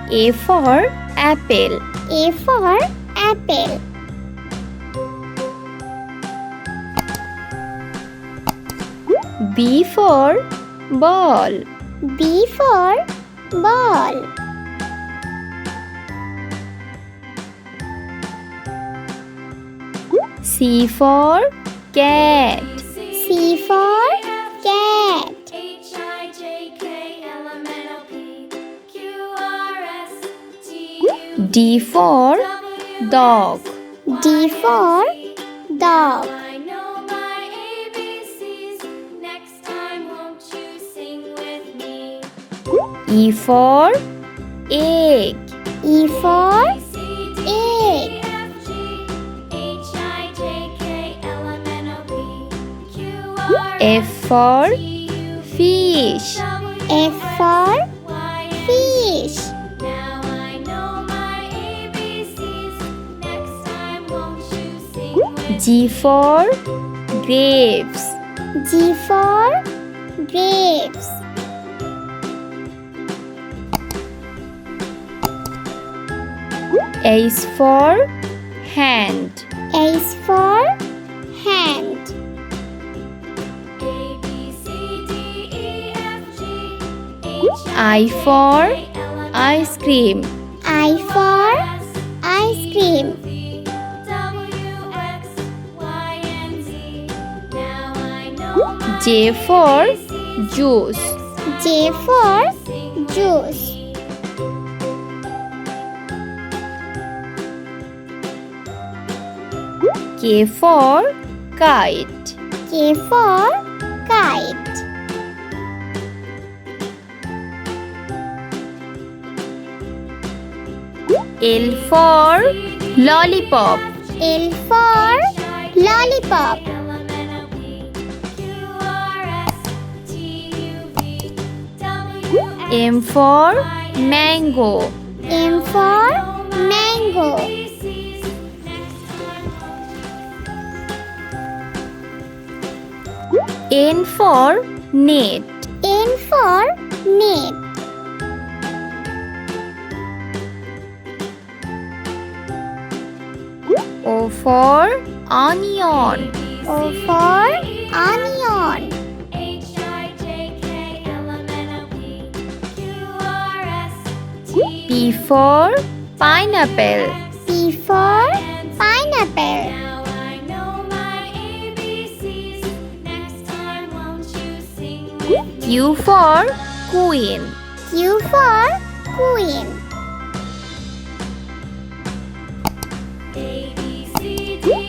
A for apple. A for apple. B for ball. B for ball. C for cat. C for cat. D for dog. D for dog. E for egg. E for egg. F for fish. F for fish. G for grapes. G for grapes. H for hand. H for hand. I for ice cream. I for ice cream. J for juice. J for juice. K for kite. K for kite. L for lollipop. L for lollipop. M for mango. M for mango. N for net. N for net. O for onion. O for onion. P for pineapple. P for pineapple. Q for queen. Q for queen.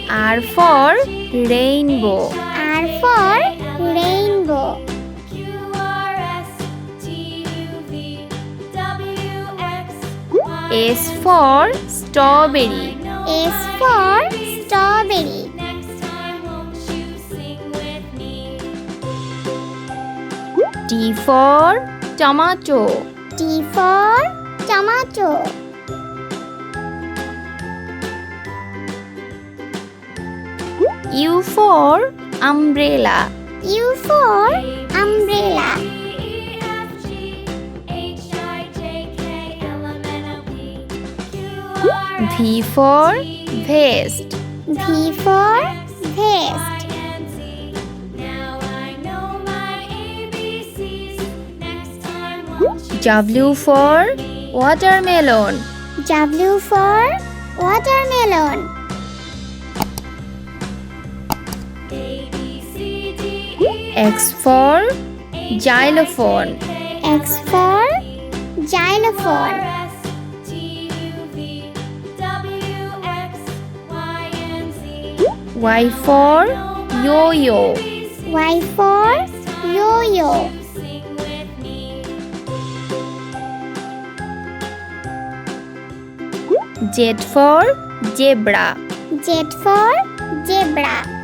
R for rainbow. R for rainbow. S for strawberry. S for strawberry. T for tomato. T for tomato. U for umbrella. U for umbrella. V for vest. V for vest. W for watermelon. W for watermelon. X for xylophone. X for xylophone. Y for yo-yo. Y for yo-yo. Z for zebra. Z for zebra.